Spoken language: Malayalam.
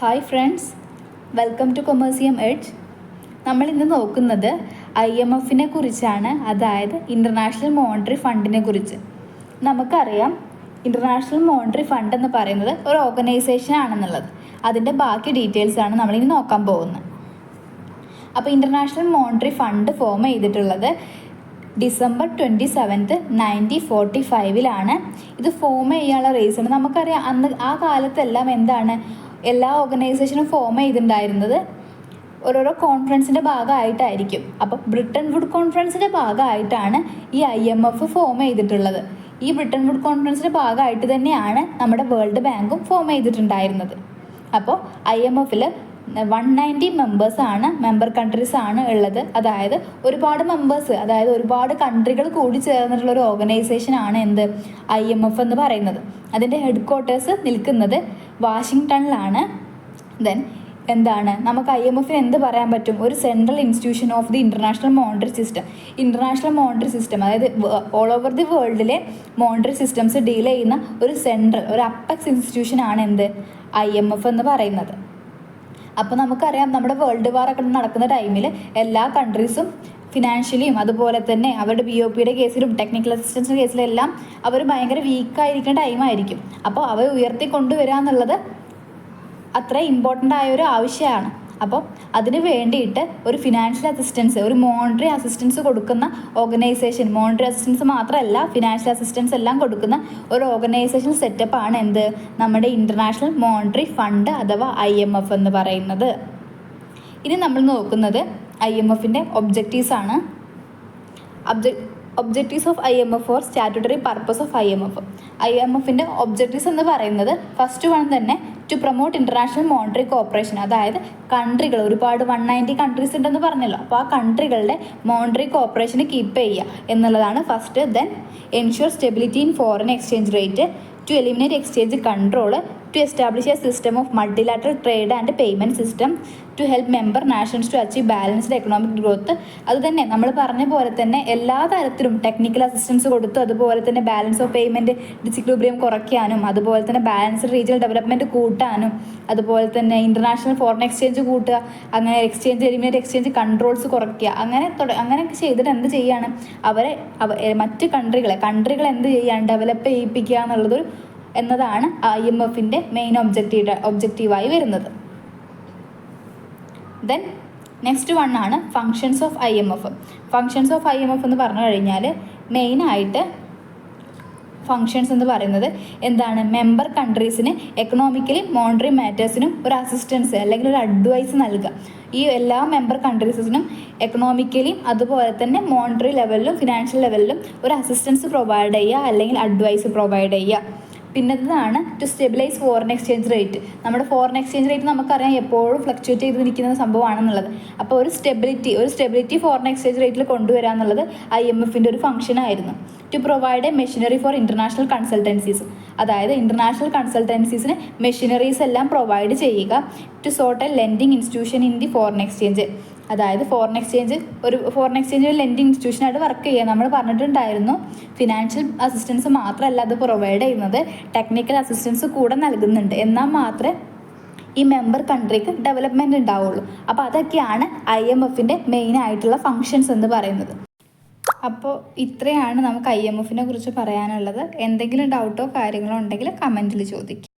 Hi friends, welcome to Commercium Edge. നമ്മളിന്ന് നോക്കുന്നത് IMFനെ കുറിച്ചാണ്, അതായത് ഇൻ്റർനാഷണൽ മോണിറ്ററി ഫണ്ടിനെ കുറിച്ച്. നമുക്കറിയാം ഇൻ്റർനാഷണൽ മോണിറ്ററി ഫണ്ട് എന്ന് പറയുന്നത് ഒരു ഓർഗനൈസേഷൻ ആണെന്നുള്ളത്. അതിൻ്റെ ബാക്കി ഡീറ്റെയിൽസാണ് നമ്മളിനി നോക്കാൻ പോകുന്നത്. അപ്പോൾ ഇൻ്റർനാഷണൽ മോണിറ്ററി ഫണ്ട് ഫോം ചെയ്തിട്ടുള്ളത് December 27, 1945 ഇത് ഫോം ചെയ്യാനുള്ള റീസൺ നമുക്കറിയാം. അന്ന് ആ കാലത്തെല്ലാം എന്താണ്, എല്ലാ ഓർഗനൈസേഷനും ഫോം ചെയ്തിട്ടുണ്ടായിരുന്നത് ഓരോരോ കോൺഫറൻസിൻ്റെ ഭാഗമായിട്ടായിരിക്കും. അപ്പോൾ ബ്രിട്ടൻ വുഡ് കോൺഫറൻസിൻ്റെ ഭാഗമായിട്ടാണ് ഈ IMF ഫോം ചെയ്തിട്ടുള്ളത്. ഈ ബ്രിട്ടൻ വുഡ് കോൺഫറൻസിൻ്റെ ഭാഗമായിട്ട് തന്നെയാണ് നമ്മുടെ വേൾഡ് ബാങ്കും ഫോം ചെയ്തിട്ടുണ്ടായിരുന്നത്. അപ്പോൾ IMFൽ 190 മെമ്പേഴ്സാണ്, മെമ്പർ കൺട്രീസ് ആണ് ഉള്ളത്. അതായത് ഒരുപാട് മെമ്പേഴ്സ്, അതായത് ഒരുപാട് കൺട്രികൾ കൂടി ചേർന്നിട്ടുള്ള ഒരു ഓർഗനൈസേഷൻ ആണ് എന്ത്, IMF എന്ന് പറയുന്നത്. അതിൻ്റെ ഹെഡ് ക്വാർട്ടേഴ്സ് നിൽക്കുന്നത് വാഷിങ്ടണിലാണ്. ദെൻ എന്താണ്, നമുക്ക് IMFന് എന്ത് പറയാൻ പറ്റും, ഒരു central institution of the international monetary system. International monetary system, അതായത് ഓൾ ഓവർ ദി വേൾഡിലെ മോണിറ്ററി സിസ്റ്റംസ് ഡീൽ ചെയ്യുന്ന ഒരു സെൻട്രൽ, ഒരു അപ്പെക്സ് ഇൻസ്റ്റിറ്റ്യൂഷൻ ആണ് എന്ത്, IMF എന്ന് പറയുന്നത്. അപ്പോൾ നമുക്കറിയാം, നമ്മുടെ വേൾഡ് വാർ ഒക്കെ നടക്കുന്ന ടൈമിൽ എല്ലാ കൺട്രീസും ഫിനാൻഷ്യലിയും അതുപോലെ തന്നെ അവരുടെ BOPയുടെ കേസിലും ടെക്നിക്കൽ അസിസ്റ്റൻസിൻ്റെ കേസിലും എല്ലാം അവർ ഭയങ്കര വീക്കായിരിക്കുന്ന ടൈമായിരിക്കും. അപ്പോൾ അവർ ഉയർത്തിക്കൊണ്ടുവരിക എന്നുള്ളത് അത്ര ഇമ്പോർട്ടൻ്റ് ആയ ഒരു ആവശ്യമാണ്. അപ്പോൾ അതിന് വേണ്ടിയിട്ട് ഒരു ഫിനാൻഷ്യൽ അസിസ്റ്റൻസ്, ഒരു മോണിറ്ററി അസിസ്റ്റൻസ് കൊടുക്കുന്ന ഓർഗനൈസേഷൻ, മോണിറ്ററി അസിസ്റ്റൻസ് മാത്രമല്ല ഫിനാൻഷ്യൽ അസിസ്റ്റൻസ് എല്ലാം കൊടുക്കുന്ന ഒരു ഓർഗനൈസേഷൻ സെറ്റപ്പാണ് എന്ത്, നമ്മുടെ ഇൻ്റർനാഷണൽ മോണിറ്ററി ഫണ്ട് അഥവാ IMF എന്ന് പറയുന്നത്. ഇനി നമ്മൾ നോക്കുന്നത് IMFൻ്റെ ഒബ്ജക്റ്റീവ്സ് ആണ്. Objectives of IMF four statutory purpose of IMFൻ്റെ ഒബ്ജക്റ്റീവ്സ് എന്ന് പറയുന്നത് ഫസ്റ്റ് വൺ തന്നെ to promote international monetary cooperation. അതായത് കൺട്രികൾ ഒരുപാട് 190 കൺട്രീസ് ഉണ്ടെന്ന് പറഞ്ഞല്ലോ, അപ്പോൾ ആ കൺട്രികളുടെ മോണിറ്ററി കോപ്പറേഷന് കീപ്പ് ചെയ്യുക എന്നുള്ളതാണ് first. Then ensure stability in foreign exchange rate, to eliminate exchange control, to establish a system of multilateral trade and payment system, to help member nations to achieve balanced economic growth. അതുതന്നെ നമ്മൾ പറഞ്ഞ പോലെ തന്നെ എല്ലാ തരത്തിലും ടെക്നിക്കൽ അസിസ്റ്റൻസ് കൊടുത്തു, അതുപോലെ തന്നെ ബാലൻസ് ഓഫ് പേയ്മെൻറ്റ് ഡിസിക്ലിബ്രിയം കുറയ്ക്കാനും, അതുപോലെ തന്നെ ബാലൻസ്ഡ് റീജിയണൽ ഡെവലപ്മെൻറ്റ് കൂട്ടാനും, അതുപോലെ തന്നെ ഇൻ്റർനാഷണൽ ഫോറിൻ എക്സ്ചേഞ്ച് കൂട്ടുക, അങ്ങനെ എലിമിനേറ്റ് എക്സ്ചേഞ്ച് കൺട്രോൾസ് കുറയ്ക്കുക, അങ്ങനെയൊക്കെ ചെയ്തിട്ട് എന്ത് ചെയ്യാണ്, മറ്റ് കൺട്രികളെ എന്ത് ചെയ്യാണ്, ഡെവലപ്പ് ചെയ്യിപ്പിക്കുക എന്നതാണ് IMFൻ്റെ മെയിൻ ഒബ്ജക്റ്റീവായി വരുന്നത്. ദെൻ നെക്സ്റ്റ് വൺ ആണ് functions of IMF. Functions of IMF എന്ന് പറഞ്ഞു കഴിഞ്ഞാൽ മെയിനായിട്ട് ഫങ്ഷൻസ് എന്ന് പറയുന്നത് എന്താണ്, മെമ്പർ കൺട്രീസിന് എക്കണോമിക്കലി മോണിറ്ററി മാറ്റേഴ്സിനും ഒരു അസിസ്റ്റൻസ് അല്ലെങ്കിൽ ഒരു അഡ്വൈസ് നൽകുക. ഈ എല്ലാ മെമ്പർ കൺട്രീസിനും എക്കണോമിക്കലിയും അതുപോലെ തന്നെ മോണിറ്ററി ലെവലിലും ഫിനാൻഷ്യൽ ലെവലിലും ഒരു അസിസ്റ്റൻസ് പ്രൊവൈഡ് ചെയ്യുക അല്ലെങ്കിൽ അഡ്വൈസ് പ്രൊവൈഡ് ചെയ്യുക. പിന്നതാണ് to stabilise foreign exchange rate. നമ്മുടെ ഫോറിൻ എക്സ്ചേഞ്ച് റേറ്റ് നമുക്കറിയാം എപ്പോഴും ഫ്ലക്ച്വേറ്റ് ചെയ്ത് നിൽക്കുന്ന സംഭവമാണെന്നുള്ളത്. അപ്പോൾ ഒരു സ്റ്റെബിലിറ്റി ഫോറിൻ എക്സ്ചേഞ്ച് റേറ്റിൽ കൊണ്ടുവരിക എന്നുള്ളത് IMFൻ്റെ ഒരു ഫംഗ്ഷനായിരുന്നു. To provide a machinery for international consultancies, അതായത് ഇൻ്റർനാഷണൽ കൺസൾട്ടൻസീസിന് മെഷീനറീസ് എല്ലാം പ്രൊവൈഡ് ചെയ്യുക. To sort a lending institution in the foreign exchange, അതായത് ഫോറിൻ എക്സ്ചേഞ്ച് ലെൻഡിങ് ഇൻസ്റ്റിറ്റ്യൂഷനായിട്ട് വർക്ക് ചെയ്യുക. നമ്മൾ പറഞ്ഞിട്ടുണ്ടായിരുന്നു ഫിനാൻഷ്യൽ അസിസ്റ്റൻസ് മാത്രമല്ല അത് പ്രൊവൈഡ് ചെയ്യുന്നത്, ടെക്നിക്കൽ അസിസ്റ്റൻസ് കൂടെ നൽകുന്നുണ്ട്. എന്നാൽ മാത്രമേ ഈ മെമ്പർ കൺട്രിക്ക് ഡെവലപ്മെൻറ്റ് ഉണ്ടാവുള്ളൂ. അപ്പോൾ അതൊക്കെയാണ് IMFൻ്റെ മെയിൻ ആയിട്ടുള്ള ഫങ്ഷൻസ് എന്ന് പറയുന്നത്. അപ്പോൾ ഇത്രയാണ് നമുക്ക് IMFനെ കുറിച്ച് പറയാനുള്ളത്. എന്തെങ്കിലും ഡൗട്ടോ കാര്യങ്ങളോ ഉണ്ടെങ്കിൽ കമൻറ്റിൽ ചോദിക്കുക.